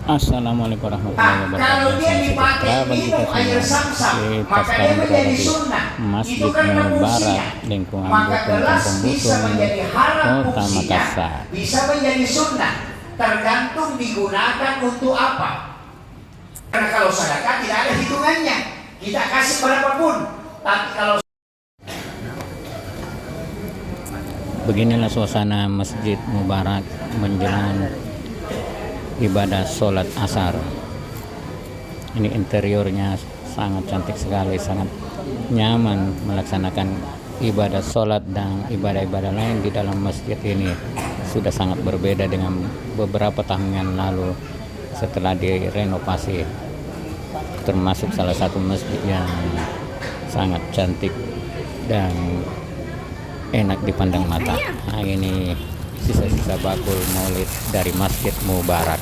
Assalamualaikum warahmatullahi Kalau wabarakatuh. dia Salam dipakai sejahtera bagi minum kita air semua. Zam-Zam, Kita maka sekarang dia berada menjadi di sunnah. Masjid Itu karena Mubarak, fungsinya. lingkungan Maka Dusun gelas Kampung bisa Butung, menjadi haram Kota fungsinya, Makassar. bisa menjadi sunnah, tergantung digunakan untuk apa. Karena kalau sedekah tidak ada hitungannya, kita kasih berapapun. Tapi kalau Beginilah suasana Masjid Mubarak menjelang ibadah sholat asar. Ini interiornya sangat cantik sekali, sangat nyaman melaksanakan ibadah sholat dan ibadah-ibadah lain di dalam masjid ini. Sudah sangat berbeda dengan beberapa tahun yang lalu setelah direnovasi, termasuk salah satu masjid yang sangat cantik dan enak dipandang mata. Nah, ini sisa-sisa bakul maulid dari Masjid Mubarak.